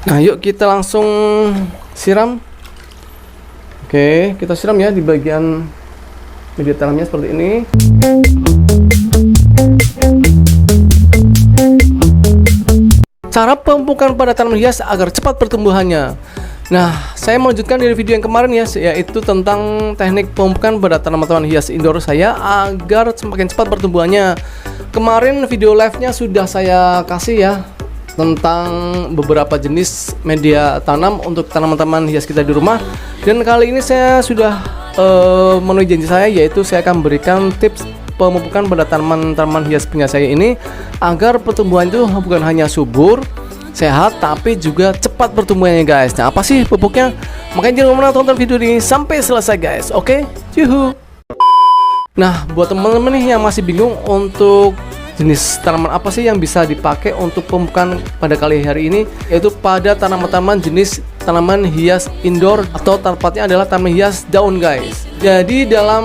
Nah, yuk kita langsung siram. Oke, kita siram ya di bagian media tanamnya seperti ini. Cara pemupukan pada tanaman hias agar cepat pertumbuhannya. Nah, saya melanjutkan dari video yang kemarin ya, yaitu tentang teknik pemupukan pada tanaman hias indoor saya agar semakin cepat pertumbuhannya. Kemarin video live-nya sudah saya kasih ya, tentang beberapa jenis media tanam untuk tanaman-tanaman hias kita di rumah. Dan kali ini saya sudah memenuhi janji saya, yaitu saya akan berikan tips pemupukan pada tanaman-tanaman hias punya saya ini agar pertumbuhan itu bukan hanya subur, sehat, tapi juga cepat pertumbuhannya guys. Nah, apa sih pupuknya? Makanya jangan lupa tonton video ini sampai selesai guys. Oke? Yuhu. Nah, buat teman-teman nih yang masih bingung untuk jenis tanaman apa sih yang bisa dipakai untuk pemupukan pada kali hari ini, yaitu pada tanaman-tanaman jenis tanaman hias indoor atau tepatnya adalah tanaman hias daun guys. Jadi dalam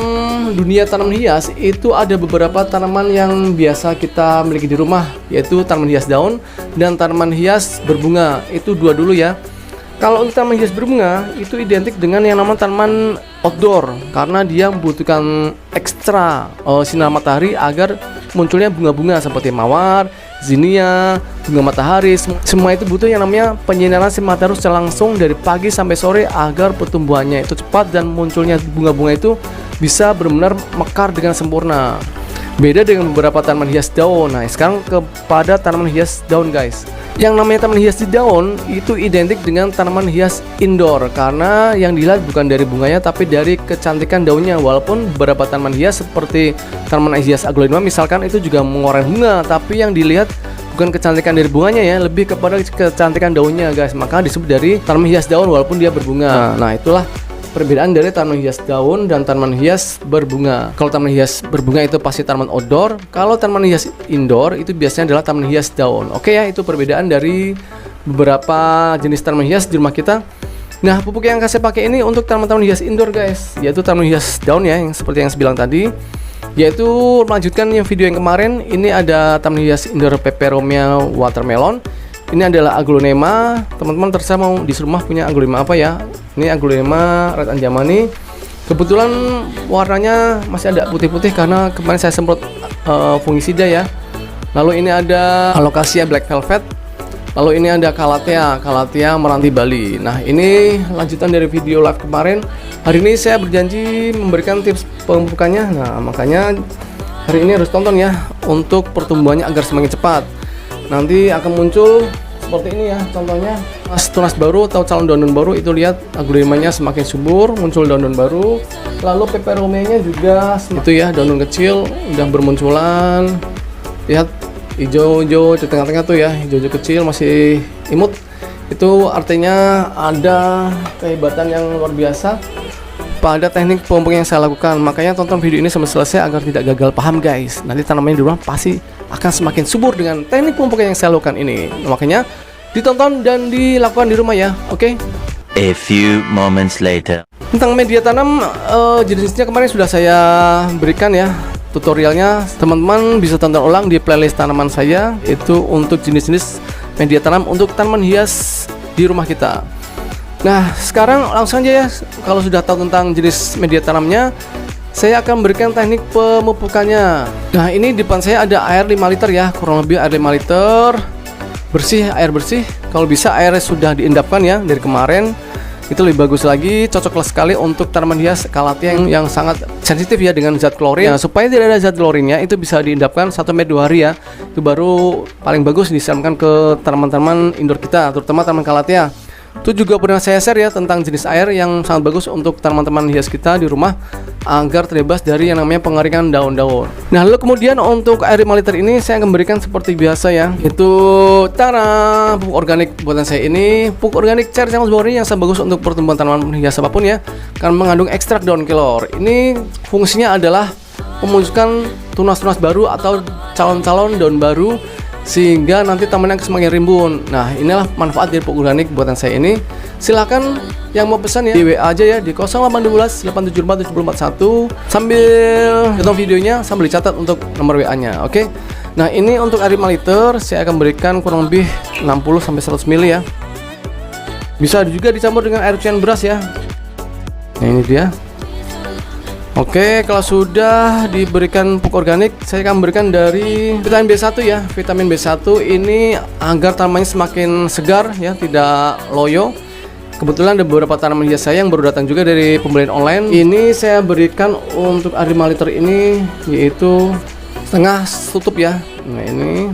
dunia tanaman hias itu ada beberapa tanaman yang biasa kita miliki di rumah, yaitu tanaman hias daun dan tanaman hias berbunga. Itu dua dulu ya. Kalau untuk tanaman hias berbunga itu identik dengan yang namanya tanaman outdoor, karena dia membutuhkan ekstra sinar matahari agar munculnya bunga-bunga seperti mawar, zinnia, bunga matahari. Semua itu butuh yang namanya penyinaran sinar matahari secara langsung dari pagi sampai sore agar pertumbuhannya itu cepat dan munculnya bunga-bunga itu bisa benar-benar mekar dengan sempurna. Beda dengan beberapa tanaman hias daun. Nah, sekarang kepada tanaman hias daun guys. Yang namanya tanaman hias di daun itu identik dengan tanaman hias indoor, karena yang dilihat bukan dari bunganya tapi dari kecantikan daunnya. Walaupun beberapa tanaman hias seperti tanaman hias aglaonema misalkan itu juga mengeluarkan bunga, tapi yang dilihat bukan kecantikan dari bunganya ya, lebih kepada kecantikan daunnya guys. Maka disebut dari tanaman hias daun walaupun dia berbunga. Nah, itulah perbedaan dari tanaman hias daun dan tanaman hias berbunga. Kalau tanaman hias berbunga itu pasti tanaman outdoor. Kalau tanaman hias indoor itu biasanya adalah tanaman hias daun. Oke ya, itu perbedaan dari beberapa jenis tanaman hias di rumah kita. Nah, pupuk yang saya pakai ini untuk tanaman-tanaman hias indoor guys, yaitu tanaman hias daun ya, yang seperti yang saya bilang tadi. Yaitu melanjutkan yang video yang kemarin, ini ada tanaman hias indoor peperomia watermelon. Ini adalah aglaonema. Teman-teman terserah mau di rumah punya aglaonema apa ya. Ini aglaonema red anjamani. Kebetulan warnanya masih ada putih-putih karena kemarin saya semprot fungisida ya. Lalu ini ada alocasia black velvet. Lalu ini ada calathea meranti Bali. Nah, ini lanjutan dari video live kemarin. Hari ini saya berjanji memberikan tips pemupukannya. Nah, makanya hari ini harus tonton ya untuk pertumbuhannya agar semakin cepat. Nanti akan muncul seperti ini ya, contohnya tunas baru atau calon daun baru. Itu lihat aglaonemanya semakin subur, muncul daun baru. Lalu peperomianya juga itu ya, daun kecil udah bermunculan. Lihat hijau-hijau di tengah-tengah tuh ya, hijau-hijau kecil masih imut. Itu artinya ada kehebatan yang luar biasa pada teknik pemupukan yang saya lakukan. Makanya tonton video ini sampai selesai agar tidak gagal paham guys. Nanti tanamannya di rumah pasti akan semakin subur dengan teknik pemupukan yang saya lakukan ini. Makanya ditonton dan dilakukan di rumah ya. Oke? A few moments later. Tentang media tanam jenisnya kemarin sudah saya berikan ya tutorialnya. Teman-teman bisa tonton ulang di playlist tanaman saya, itu untuk jenis-jenis media tanam untuk tanaman hias di rumah kita. Nah, sekarang langsung aja ya, kalau sudah tahu tentang jenis media tanamnya, saya akan berikan teknik pemupukannya. Nah, ini di depan saya ada air 5 liter ya, kurang lebih air 5 liter bersih, air bersih. Kalau bisa airnya sudah diendapkan ya dari kemarin, itu lebih bagus lagi. Cocok sekali untuk tanaman hias calathea yang sangat sensitif ya dengan zat klorin. Nah, supaya tidak ada zat klorinnya, itu bisa diendapkan 1-2 hari ya. Itu baru paling bagus disiramkan ke tanaman-tanaman indoor kita, terutama tanaman calathea. Itu juga pernah saya share ya tentang jenis air yang sangat bagus untuk tanaman-tanaman hias kita di rumah agar terbebas dari yang namanya pengeringan daun-daun. Nah, lalu kemudian untuk air 5 liter ini saya akan berikan seperti biasa ya, itu pupuk organik buatan saya ini. Pupuk organik cair yang yang sangat bagus untuk pertumbuhan tanaman hias apapun ya, karena mengandung ekstrak daun kelor. Ini fungsinya adalah memunculkan tunas-tunas baru atau calon-calon daun baru, sehingga nanti tanamannya semakin rimbun. Nah, inilah manfaat dari pupuk organik buatan saya ini. Silahkan yang mau pesan ya di WA aja ya di 0812 874 7041 sambil nonton videonya sambil dicatat untuk nomor WA-nya. Oke. Nah, ini untuk air 5 liter saya akan berikan kurang lebih 60 sampai 100 ml ya. Bisa juga dicampur dengan air cucian beras ya. Nah, ini dia. Oke, kalau sudah diberikan pupuk organik, saya akan berikan dari vitamin B1 ya. Vitamin B1 ini agar tanamannya semakin segar ya, tidak loyo. Kebetulan ada beberapa tanaman hias saya yang baru datang juga dari pembelian online. Ini saya berikan untuk air 5 liter ini, yaitu setengah tutup ya. Nah, ini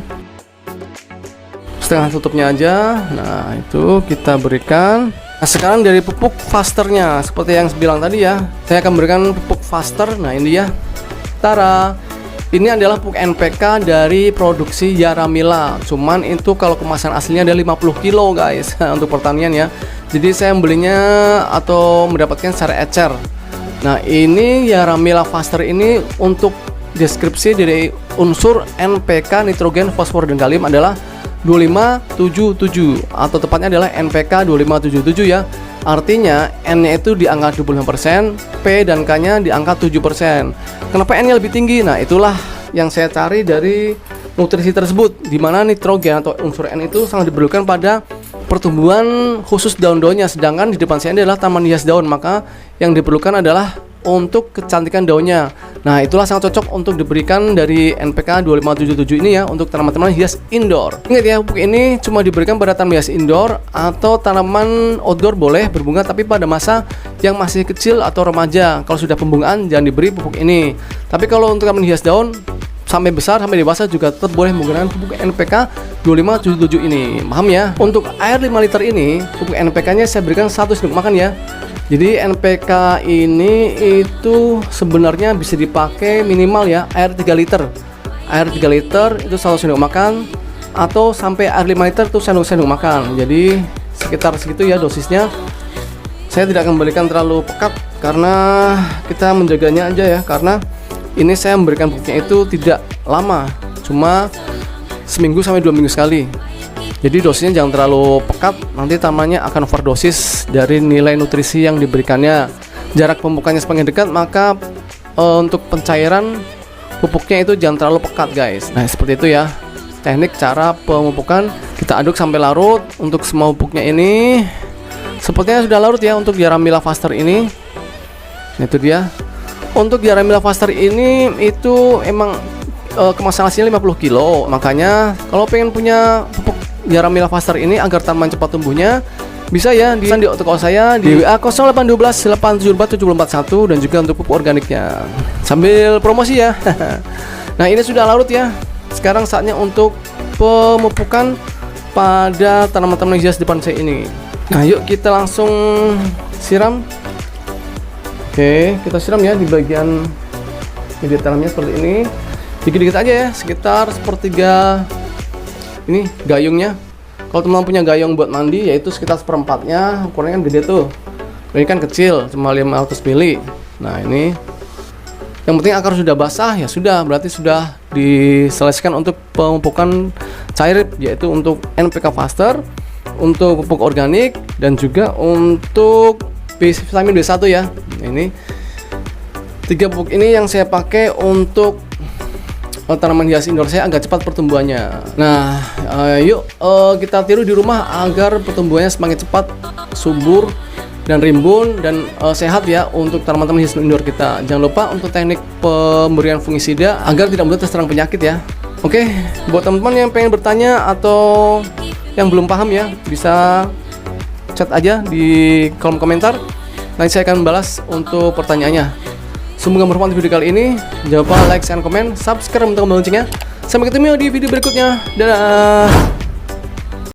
setengah tutupnya aja. Nah, itu kita berikan. Nah, sekarang dari pupuk fasternya, seperti yang saya bilang tadi ya, saya akan berikan pupuk faster. Nah, ini ya, tara, ini adalah pupuk NPK dari produksi Yaramila. Cuman itu kalau kemasan aslinya ada 50 kilo guys untuk pertanian ya. Jadi saya membelinya atau mendapatkan secara ecer. Nah, ini Yaramila faster ini untuk deskripsi dari unsur NPK, nitrogen, fosfor, dan kalium adalah 2577 atau tepatnya adalah NPK 2577 ya. Artinya N-nya itu di angka 25%, P dan K-nya di angka 7%. Kenapa N-nya lebih tinggi? Nah, itulah yang saya cari dari nutrisi tersebut, di mana nitrogen atau unsur N itu sangat diperlukan pada pertumbuhan khusus daun-daunnya, sedangkan di depan saya ini adalah taman hias daun, maka yang diperlukan adalah untuk kecantikan daunnya. Nah, itulah sangat cocok untuk diberikan dari NPK 2577 ini ya, untuk tanaman-tanaman hias indoor. Ingat ya, pupuk ini cuma diberikan pada tanaman hias indoor atau tanaman outdoor boleh berbunga, tapi pada masa yang masih kecil atau remaja. Kalau sudah pembungaan jangan diberi pupuk ini. Tapi kalau untuk tanaman hias daun sampai besar, sampai dewasa juga tetap boleh menggunakan pupuk NPK 2577 ini. Paham ya? Untuk air 5 liter ini, pupuk NPK-nya saya berikan 1 sendok makan ya. Jadi NPK ini itu sebenarnya bisa dipakai minimal ya air 3 liter. Air 3 liter itu 1 sendok makan, atau sampai air 5 liter itu sendok makan. Jadi sekitar segitu ya dosisnya. Saya tidak akan memberikan terlalu pekat karena kita menjaganya aja ya, karena ini saya memberikan pupuknya itu tidak lama, cuma seminggu sampai 2 minggu sekali. Jadi dosisnya jangan terlalu pekat, nanti tanamannya akan overdosis dari nilai nutrisi yang diberikannya. Jarak pemupukannya semakin dekat, maka untuk pencairan pupuknya itu jangan terlalu pekat guys. Nah, seperti itu ya teknik cara pemupukan. Kita aduk sampai larut. Untuk semua pupuknya ini sepertinya sudah larut ya untuk Yaramila faster ini. Nah, itu dia. Untuk Yaramila faster ini itu emang kemasan aslinya 50 kilo. Makanya kalau pengen punya pupuk Yaramila faster ini agar tanaman cepat tumbuhnya, bisa ya di toko saya di WA 0812 874 741 dan juga untuk pupuk organiknya. Sambil promosi ya. Nah, ini sudah larut ya. Sekarang saatnya untuk pemupukan pada tanaman-tanaman hias depan saya ini. Nah, yuk kita langsung siram. Oke, kita siram ya di bagian bibit tanamnya seperti ini. Dikit-dikit aja ya, sekitar sepertiga ini gayungnya. Kalau teman-teman punya gayung buat mandi, yaitu sekitar seperempatnya. Ukurannya kan gede tuh. Ini kan kecil, cuma 500 ml. Nah, ini yang penting akar sudah basah ya sudah, berarti sudah diselesaikan untuk pemupukan cair, yaitu untuk NPK faster, untuk pupuk organik, dan juga untuk vitamin B1 ya. Ini 3 pupuk ini yang saya pakai untuk tanaman hias indoor saya agar cepat pertumbuhannya. Nah, yuk kita tiru di rumah agar pertumbuhannya semakin cepat, subur, dan rimbun, dan sehat ya untuk tanaman-tanaman hias indoor kita. Jangan lupa untuk teknik pemberian fungisida agar tidak mudah terserang penyakit ya. Oke, buat teman-teman yang pengen bertanya atau yang belum paham ya, bisa chat aja di kolom komentar. Nanti saya akan balas untuk pertanyaannya. Semoga bermanfaat video kali ini. Jangan lupa like, share, komen, subscribe untuk loncengnya. Sampai ketemu di video berikutnya. Dadah.